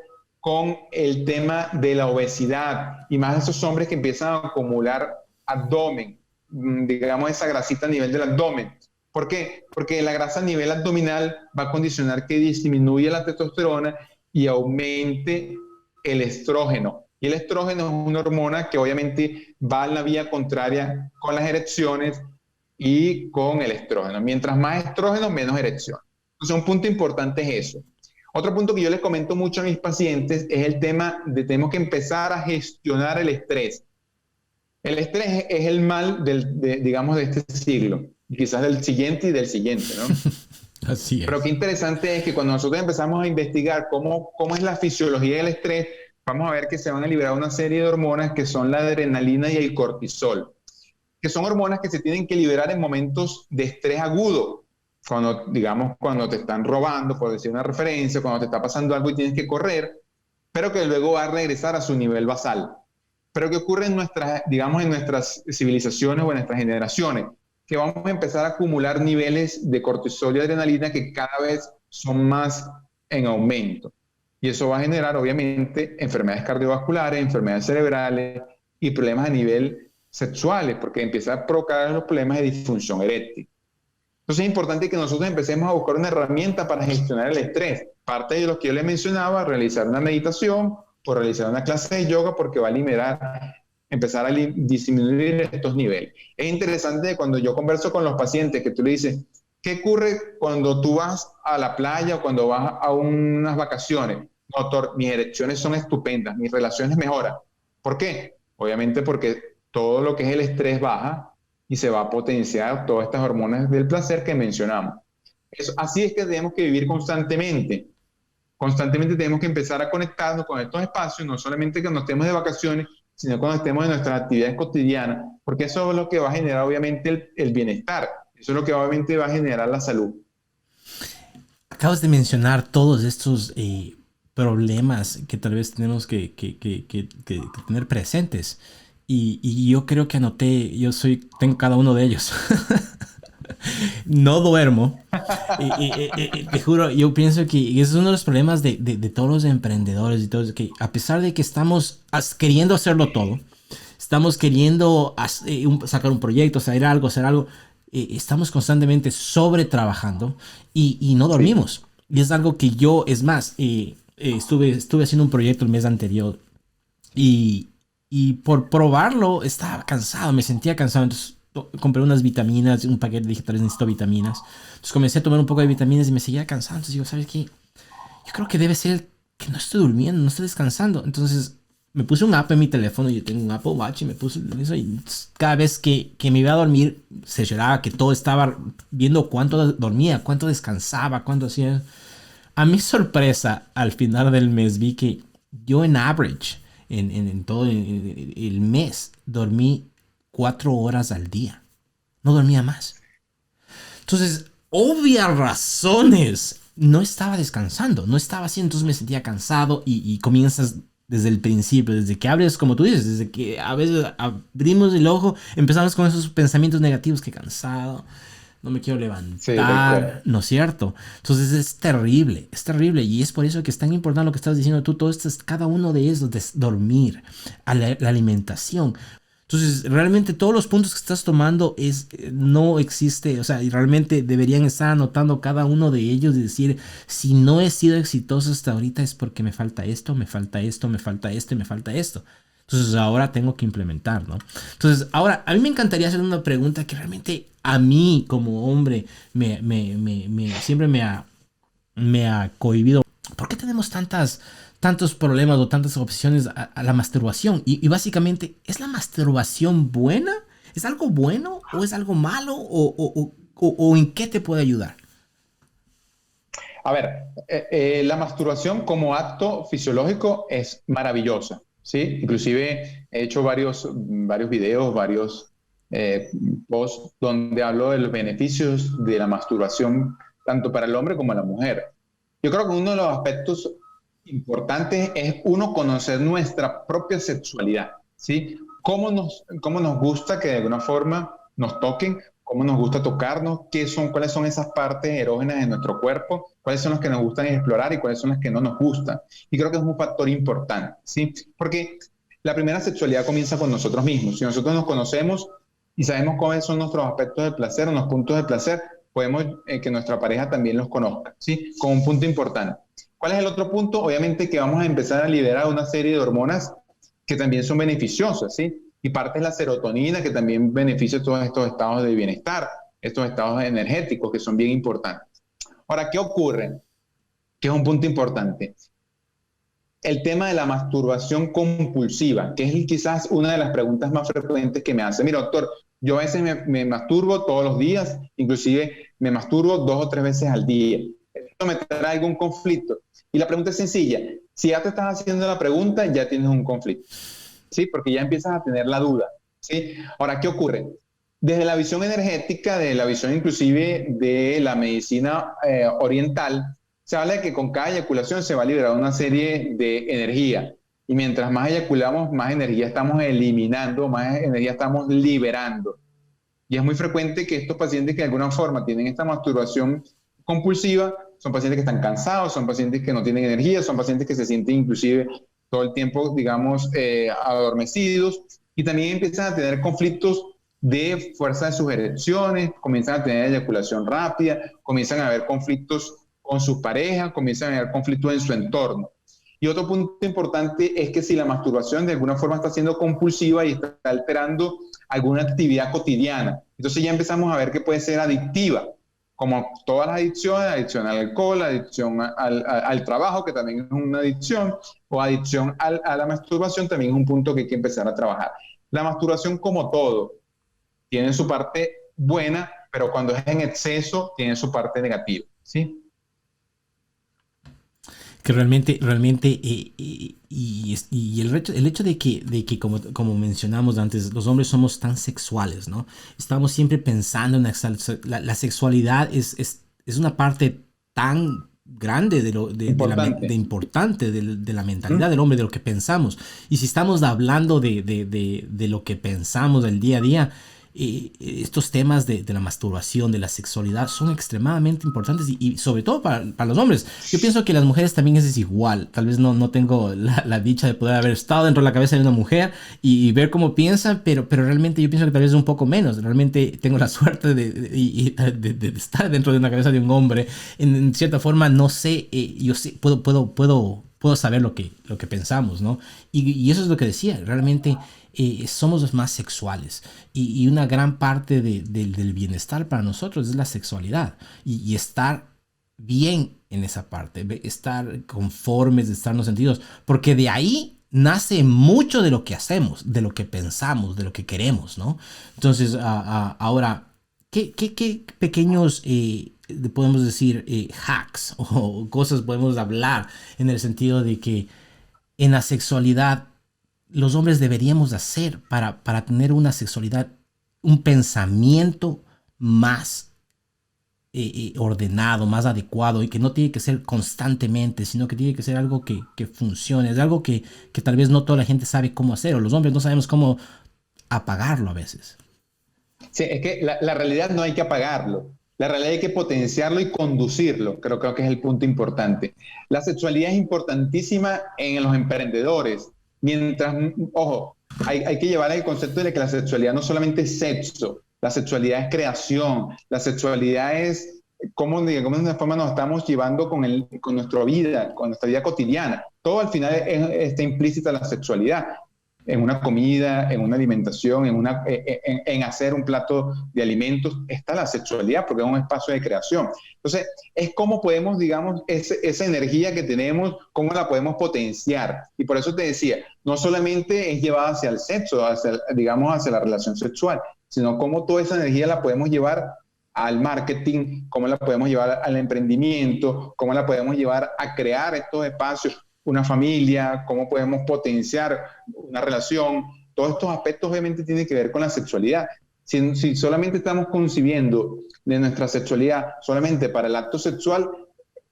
con el tema de la obesidad y más esos hombres que empiezan a acumular abdomen, digamos esa grasita a nivel del abdomen. ¿Por qué? Porque la grasa a nivel abdominal va a condicionar que disminuya la testosterona y aumente el estrógeno. Y el estrógeno es una hormona que obviamente va en la vía contraria con las erecciones y con el estrógeno. Mientras más estrógeno, menos erección. Entonces, un punto importante es eso. Otro punto que yo les comento mucho a mis pacientes es el tema de tenemos que empezar a gestionar el estrés. El estrés es el mal digamos, de este siglo, quizás del siguiente y del siguiente, ¿no? Así es. Pero qué interesante es que cuando nosotros empezamos a investigar cómo es la fisiología del estrés, vamos a ver que se van a liberar una serie de hormonas que son la adrenalina y el cortisol, que son hormonas que se tienen que liberar en momentos de estrés agudo, cuando, digamos, cuando te están robando, por decir una referencia, cuando te está pasando algo y tienes que correr, pero que luego va a regresar a su nivel basal. Pero ¿qué ocurre en nuestras, digamos, en nuestras civilizaciones o en nuestras generaciones? Que vamos a empezar a acumular niveles de cortisol y adrenalina que cada vez son más en aumento. Y eso va a generar, obviamente, enfermedades cardiovasculares, enfermedades cerebrales y problemas a nivel sexuales, porque empieza a provocar los problemas de disfunción eréctil. Entonces es importante que nosotros empecemos a buscar una herramienta para gestionar el estrés. Parte de lo que yo les mencionaba, realizar una meditación o realizar una clase de yoga, porque va a liberar, empezar a disminuir estos niveles. Es interesante cuando yo converso con los pacientes que tú le dices, ¿qué ocurre cuando tú vas a la playa o cuando vas a unas vacaciones? Doctor, mis erecciones son estupendas, mis relaciones mejoran. ¿Por qué? Obviamente porque todo lo que es el estrés baja y se va a potenciar todas estas hormonas del placer que mencionamos. Así es que tenemos que vivir constantemente. Constantemente tenemos que empezar a conectarnos con estos espacios, no solamente cuando estemos de vacaciones, sino cuando estemos en nuestras actividades cotidianas, porque eso es lo que va a generar obviamente el bienestar, eso es lo que obviamente va a generar la salud. Acabas de mencionar todos estos problemas que tal vez tenemos que tener presentes. Y yo creo que anoté, tengo cada uno de ellos. No duermo. Te juro, yo pienso que ese es uno de los problemas de todos los emprendedores y todos, que a pesar de que estamos queriendo hacerlo todo, estamos queriendo sacar un proyecto, hacer algo, estamos constantemente sobretrabajando y no dormimos. Sí. Y es algo que yo, es más, estuve haciendo un proyecto el mes anterior y por probarlo estaba cansado, me sentía cansado. Entonces compré unas vitaminas, un paquete, dije, tal vez necesito vitaminas. Entonces comencé a tomar un poco de vitaminas y me seguía cansando. Entonces digo, ¿sabes qué? Yo creo que debe ser que no estoy durmiendo, no estoy descansando. Entonces me puse un app en mi teléfono, yo tengo un Apple Watch y me puse eso y cada vez que me iba a dormir se lloraba que todo estaba viendo cuánto dormía, cuánto descansaba, cuánto hacía. A mi sorpresa, al final del mes vi que yo en average, en todo el mes, dormí 4 horas al día. No dormía más. Entonces, obvias razones, no estaba descansando, no estaba así, entonces me sentía cansado y comienzas desde el principio, desde que abres, como tú dices, desde que a veces abrimos el ojo, empezamos con esos pensamientos negativos, que cansado, no me quiero levantar, sí, ¿no es cierto? Entonces es terrible y es por eso que es tan importante lo que estás diciendo tú, todo esto, cada uno de esos, de dormir, la alimentación. Entonces, realmente todos los puntos que estás tomando no existe, o sea, y realmente deberían estar anotando cada uno de ellos y decir, si no he sido exitoso hasta ahorita es porque me falta esto, me falta esto, me falta esto y me falta esto. Entonces, ahora tengo que implementar, ¿no? Entonces, ahora, a mí me encantaría hacer una pregunta que realmente a mí como hombre siempre me ha cohibido. ¿Por qué tenemos tantos problemas o tantas opciones a la masturbación? Y básicamente, ¿es la masturbación buena? ¿Es algo bueno o es algo malo? ¿O en qué te puede ayudar? A ver, la masturbación como acto fisiológico es maravillosa, ¿sí? Inclusive he hecho varios videos, varios posts donde hablo de los beneficios de la masturbación tanto para el hombre como la mujer. Yo creo que uno de los aspectos importantes es conocer nuestra propia sexualidad, ¿sí? Cómo nos gusta que de alguna forma nos toquen, cómo nos gusta tocarnos, cuáles son esas partes erógenas de nuestro cuerpo, cuáles son las que nos gustan explorar y cuáles son las que no nos gustan. Y creo que es un factor importante, ¿sí? Porque la primera sexualidad comienza con nosotros mismos. Si nosotros nos conocemos y sabemos cuáles son nuestros aspectos de placer o los puntos de placer, podemos que nuestra pareja también los conozca, ¿sí? Como un punto importante. ¿Cuál es el otro punto? Obviamente que vamos a empezar a liberar una serie de hormonas que también son beneficiosas, ¿sí? Y parte es la serotonina, que también beneficia todos estos estados de bienestar, estos estados energéticos que son bien importantes. Ahora, ¿qué ocurre? Que es un punto importante. El tema de la masturbación compulsiva, que es quizás una de las preguntas más frecuentes que me hacen. Mira, doctor, yo a veces me masturbo todos los días, inclusive me masturbo 2 o 3 veces al día. ¿Esto me trae algún conflicto? Y la pregunta es sencilla. Si ya te estás haciendo la pregunta, ya tienes un conflicto, ¿sí? Porque ya empiezas a tener la duda, ¿sí? Ahora, ¿qué ocurre? Desde la visión energética, de la visión inclusive de la medicina oriental, se habla de que con cada eyaculación se va a liberar una serie de energía. Y mientras más eyaculamos, más energía estamos eliminando, más energía estamos liberando. Y es muy frecuente que estos pacientes que de alguna forma tienen esta masturbación compulsiva, son pacientes que están cansados, son pacientes que no tienen energía, son pacientes que se sienten inclusive todo el tiempo, digamos, adormecidos, y también empiezan a tener conflictos de fuerza de sus erecciones, comienzan a tener eyaculación rápida, comienzan a haber conflictos con sus parejas, comienzan a haber conflictos en su entorno. Y otro punto importante es que si la masturbación de alguna forma está siendo compulsiva y está alterando alguna actividad cotidiana, entonces ya empezamos a ver que puede ser adictiva, como todas las adicciones, adicción al alcohol, adicción al trabajo, que también es una adicción, o adicción a la masturbación, también es un punto que hay que empezar a trabajar. La masturbación, como todo, tiene su parte buena, pero cuando es en exceso, tiene su parte negativa, ¿sí? Que realmente, y el hecho de que como mencionamos antes, los hombres somos tan sexuales, ¿no? Estamos siempre pensando en la sexualidad es una parte tan grande Importante. de importante de la mentalidad del hombre, de lo que pensamos. Y si estamos hablando de lo que pensamos del día a día, estos temas de la masturbación, de la sexualidad, son extremadamente importantes y sobre todo para los hombres. Yo pienso que las mujeres también es igual. Tal vez no tengo la dicha de poder haber estado dentro de la cabeza de una mujer y ver cómo piensan, pero realmente yo pienso que tal vez es un poco menos. Realmente tengo la suerte de estar dentro de una cabeza de un hombre. En cierta forma, no sé, yo sí puedo saber lo que pensamos, ¿no? Y eso es lo que decía, realmente somos los más sexuales y una gran parte del bienestar para nosotros es la sexualidad y estar bien en esa parte, estar conformes, de estarnos sentidos, porque de ahí nace mucho de lo que hacemos, de lo que pensamos, de lo que queremos, ¿no? Entonces, ahora, ¿qué pequeños podemos decir hacks o cosas podemos hablar en el sentido de que en la sexualidad los hombres deberíamos hacer para tener una sexualidad, un pensamiento más ordenado, más adecuado y que no tiene que ser constantemente, sino que tiene que ser algo que funcione, es algo que tal vez no toda la gente sabe cómo hacer o los hombres no sabemos cómo apagarlo a veces. Sí, es que la realidad no hay que apagarlo. La realidad hay que potenciarlo y conducirlo. Creo que es el punto importante. La sexualidad es importantísima en los emprendedores. Mientras, ojo, hay que llevar el concepto de que la sexualidad no solamente es sexo, la sexualidad es creación, la sexualidad es cómo de alguna forma nos estamos llevando con nuestra vida cotidiana. Todo al final está implícita la sexualidad en una comida, en una alimentación, en hacer un plato de alimentos, está la sexualidad porque es un espacio de creación. Entonces, es cómo podemos, digamos, esa energía que tenemos, cómo la podemos potenciar. Y por eso te decía, no solamente es llevada hacia el sexo, digamos, hacia la relación sexual, sino cómo toda esa energía la podemos llevar al marketing, cómo la podemos llevar al emprendimiento, cómo la podemos llevar a crear estos espacios, una familia, cómo podemos potenciar una relación. Todos estos aspectos obviamente tienen que ver con la sexualidad. Si solamente estamos concibiendo de nuestra sexualidad solamente para el acto sexual,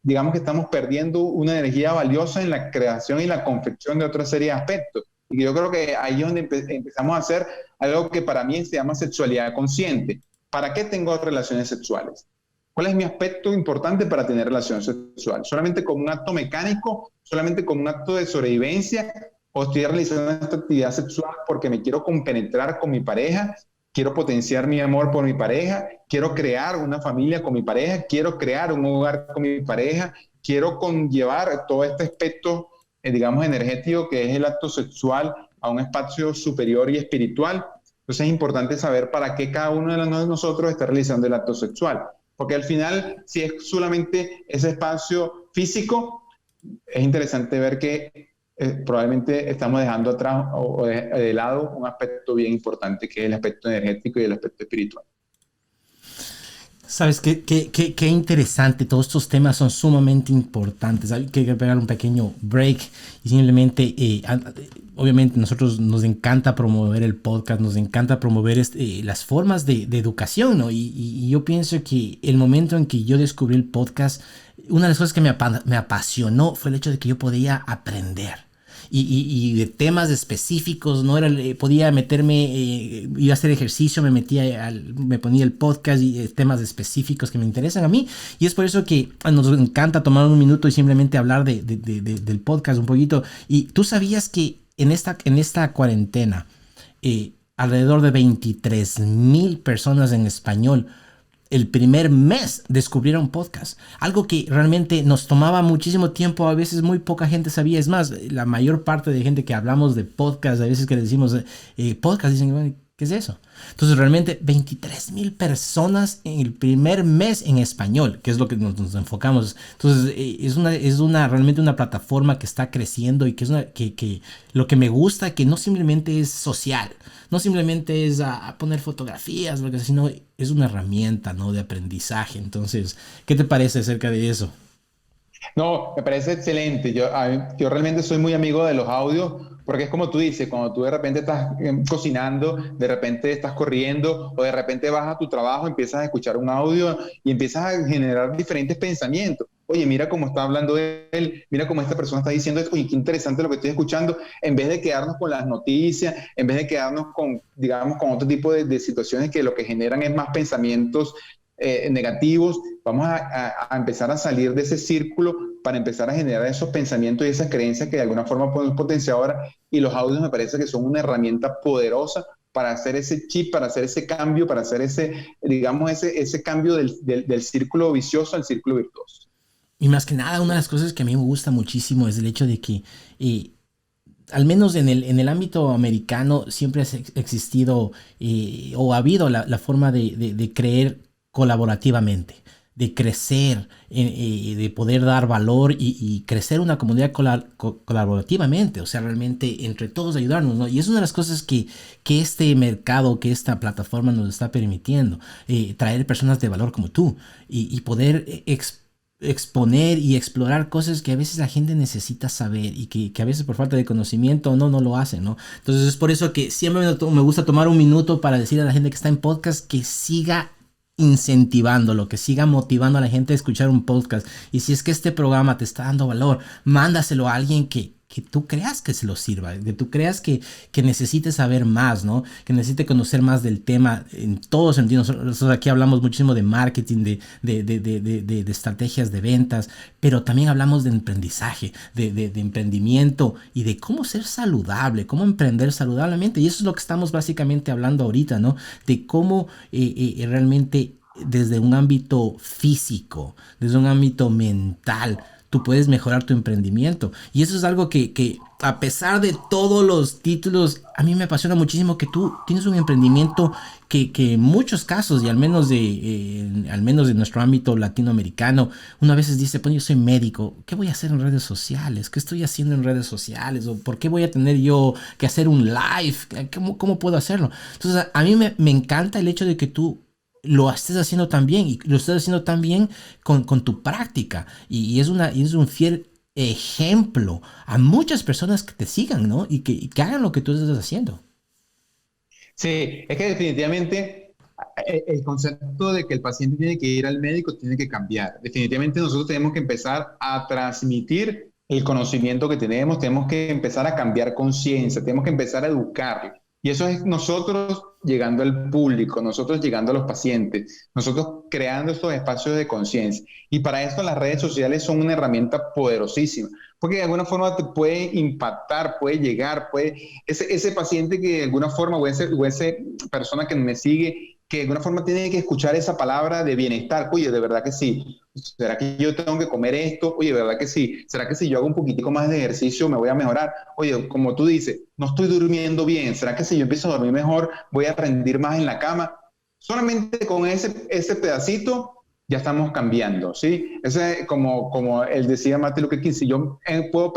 digamos que estamos perdiendo una energía valiosa en la creación y la confección de otra serie de aspectos. Y yo creo que ahí es donde empezamos a hacer algo que para mí se llama sexualidad consciente. ¿para qué tengo relaciones sexuales? ¿Cuál es mi aspecto importante para tener relaciones sexuales? ¿Solamente como un acto mecánico? ¿Solamente como un acto de sobrevivencia? ¿O estoy realizando esta actividad sexual porque me quiero compenetrar con mi pareja? ¿Quiero potenciar mi amor por mi pareja? ¿Quiero crear una familia con mi pareja? ¿Quiero crear un hogar con mi pareja? ¿Quiero conllevar todo este aspecto, digamos, energético que es el acto sexual a un espacio superior y espiritual? Entonces es importante saber para qué cada uno de nosotros está realizando el acto sexual. Porque al final, si es solamente ese espacio físico, es interesante ver que probablemente estamos dejando atrás o de lado un aspecto bien importante, que es el aspecto energético y el aspecto espiritual. Sabes qué interesante, todos estos temas son sumamente importantes. Hay que pegar un pequeño break y simplemente, obviamente nosotros nos encanta promover el podcast, nos encanta promover las formas de educación, ¿no? Y yo pienso que el momento en que yo descubrí el podcast, una de las cosas que me apasionó fue el hecho de que yo podía aprender. Y de temas específicos, no era, podía meterme, iba a hacer ejercicio, me ponía el podcast y temas específicos que me interesan a mí, y es por eso que nos encanta tomar un minuto y simplemente hablar del podcast un poquito. Y tú sabías que en esta cuarentena, alrededor de 23,000 personas en español el primer mes descubrieron podcast, algo que realmente nos tomaba muchísimo tiempo, a veces muy poca gente sabía. Es más, la mayor parte de gente que hablamos de podcast, a veces que le decimos podcast, dicen, bueno, ¿qué es eso? Entonces realmente 23,000 personas en el primer mes en español, que es lo que nos enfocamos. Entonces es realmente una plataforma que está creciendo y que es que lo que me gusta, que no simplemente es social, no simplemente es a poner fotografías, sino es una herramienta, ¿no?, de aprendizaje. Entonces, ¿qué te parece acerca de eso? No, me parece excelente. Yo realmente soy muy amigo de los audios porque es como tú dices, cuando tú de repente estás cocinando, de repente estás corriendo o de repente vas a tu trabajo, empiezas a escuchar un audio y empiezas a generar diferentes pensamientos. Oye, mira cómo está hablando él, mira cómo esta persona está diciendo esto, oye, qué interesante lo que estoy escuchando, en vez de quedarnos con las noticias, en vez de quedarnos con, digamos, con otro tipo de situaciones que lo que generan es más pensamientos negativos. Vamos a empezar a salir de ese círculo para empezar a generar esos pensamientos y esas creencias que de alguna forma podemos potenciar ahora, y los audios me parece que son una herramienta poderosa para hacer ese chip, para hacer ese cambio, para hacer digamos, ese cambio del círculo vicioso al círculo virtuoso. Y más que nada, una de las cosas que a mí me gusta muchísimo es el hecho de que al menos en el ámbito americano siempre ha existido o ha habido la forma de creer colaborativamente, de crecer, de poder dar valor y crecer una comunidad colaborativamente, o sea, realmente entre todos ayudarnos, ¿no? Y es una de las cosas que este mercado, que esta plataforma nos está permitiendo, traer personas de valor como tú y poder exponer y explorar cosas que a veces la gente necesita saber y que a veces por falta de conocimiento no lo hacen, ¿no? Entonces es por eso que siempre me gusta tomar un minuto para decir a la gente que está en podcast que siga incentivándolo, que siga motivando a la gente a escuchar un podcast. Y si es que este programa te está dando valor, mándaselo a alguien que tú creas que se lo sirva, que tú creas que necesite saber más, ¿no? Que necesite conocer más del tema en todos sentidos. Nosotros aquí hablamos muchísimo de marketing, de estrategias de ventas, pero también hablamos de emprendizaje, de emprendimiento y de cómo ser saludable, cómo emprender saludablemente. Y eso es lo que estamos básicamente hablando ahorita, ¿no? De cómo realmente desde un ámbito físico, desde un ámbito mental, tú puedes mejorar tu emprendimiento. Y eso es algo que a pesar de todos los títulos, a mí me apasiona muchísimo que tú tienes un emprendimiento que en muchos casos, y al menos de nuestro ámbito latinoamericano, una vez dice, pues yo soy médico, ¿qué voy a hacer en redes sociales? ¿Qué estoy haciendo en redes sociales? ¿O por qué voy a tener yo que hacer un live? ¿Cómo puedo hacerlo? Entonces, a mí me encanta el hecho de que tú lo estés haciendo tan bien y lo estés haciendo tan bien con tu práctica y es un fiel ejemplo a muchas personas que te sigan, ¿no? Y que hagan lo que tú estás haciendo. Sí, es que definitivamente el concepto de que el paciente tiene que ir al médico tiene que cambiar. Definitivamente nosotros tenemos que empezar a transmitir el conocimiento que tenemos que empezar a cambiar conciencia, tenemos que empezar a educar. Y eso es nosotros llegando al público, nosotros llegando a los pacientes, nosotros creando estos espacios de conciencia. Y para esto las redes sociales son una herramienta poderosísima, porque de alguna forma te puede impactar, puede llegar, ese paciente que de alguna forma, o ese persona que me sigue, que de alguna forma tiene que escuchar esa palabra de bienestar. Oye, de verdad que sí. ¿Será que yo tengo que comer esto? Oye, de verdad que sí. ¿Será que si yo hago un poquitico más de ejercicio me voy a mejorar? Oye, como tú dices, no estoy durmiendo bien. ¿Será que si yo empiezo a dormir mejor voy a rendir más en la cama? Solamente con ese pedacito ya estamos cambiando, ¿sí? Ese, como él decía Martin Luther King, si yo puedo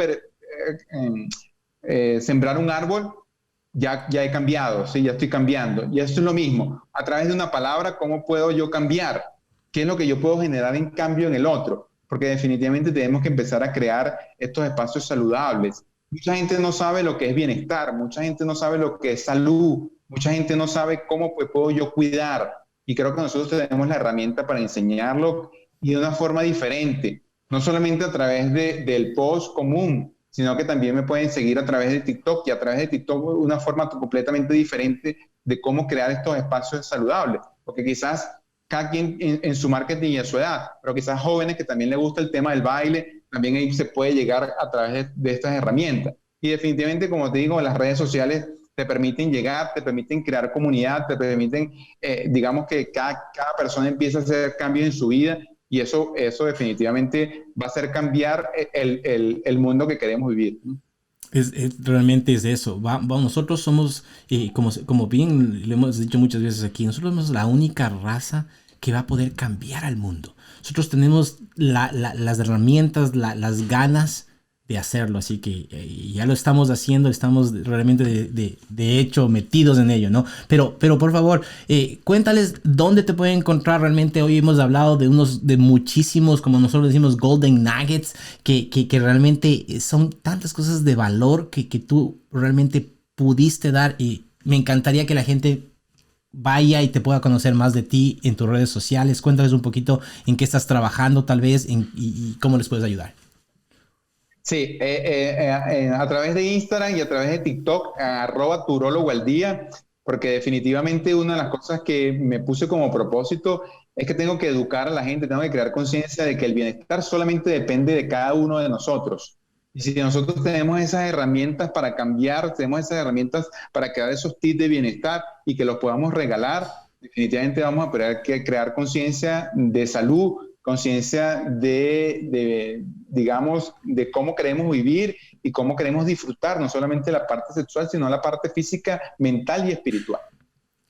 sembrar un árbol, ya he cambiado, ¿sí? Ya estoy cambiando. Y esto es lo mismo. A través de una palabra, ¿cómo puedo yo cambiar? ¿Qué es lo que yo puedo generar en cambio en el otro? Porque definitivamente tenemos que empezar a crear estos espacios saludables. Mucha gente no sabe lo que es bienestar, mucha gente no sabe lo que es salud, mucha gente no sabe cómo pues, puedo yo cuidar. Y creo que nosotros tenemos la herramienta para enseñarlo y de una forma diferente, no solamente a través del post común, sino que también me pueden seguir a través de TikTok y a través de TikTok una forma completamente diferente de cómo crear estos espacios saludables, porque quizás cada quien en su marketing y a su edad, pero quizás jóvenes que también les gusta el tema del baile, también ahí se puede llegar a través de estas herramientas. Y definitivamente, como te digo, las redes sociales te permiten llegar, te permiten crear comunidad, te permiten, digamos que cada persona empieza a hacer cambios en su vida y eso definitivamente va a hacer cambiar el mundo que queremos vivir. Realmente es eso. Nosotros somos, como bien le hemos dicho muchas veces aquí, nosotros somos la única raza que va a poder cambiar al mundo. Nosotros tenemos las herramientas, las ganas de hacerlo, así que ya lo estamos haciendo, estamos realmente de hecho metidos en ello, ¿no? Pero por favor, cuéntales dónde te pueden encontrar realmente. Hoy hemos hablado de muchísimos, como nosotros decimos, golden nuggets, que realmente son tantas cosas de valor que tú realmente pudiste dar, y me encantaría que la gente vaya y te pueda conocer más de ti en tus redes sociales. Cuéntales un poquito en qué estás trabajando tal vez y cómo les puedes ayudar. Sí, a través de Instagram y a través de TikTok, @turólogo al día, porque definitivamente una de las cosas que me puse como propósito es que tengo que educar a la gente, tengo que crear conciencia de que el bienestar solamente depende de cada uno de nosotros. Y si nosotros tenemos esas herramientas para cambiar, tenemos esas herramientas para crear esos tips de bienestar y que los podamos regalar, definitivamente vamos a poder crear conciencia de salud, conciencia digamos, de cómo queremos vivir y cómo queremos disfrutar, no solamente la parte sexual, sino la parte física, mental y espiritual.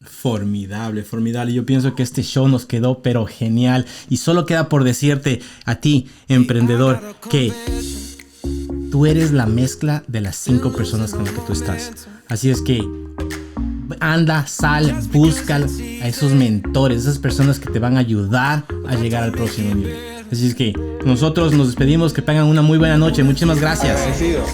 Formidable, formidable. Yo pienso que este show nos quedó pero genial. Y solo queda por decirte a ti, emprendedor, que tú eres la mezcla de las 5 personas con las que tú estás. Así es que anda, sal, busca a esos mentores, esas personas que te van a ayudar a llegar al próximo nivel. Así es que nosotros nos despedimos, que tengan una muy buena noche. Muchísimas gracias. Agradecido.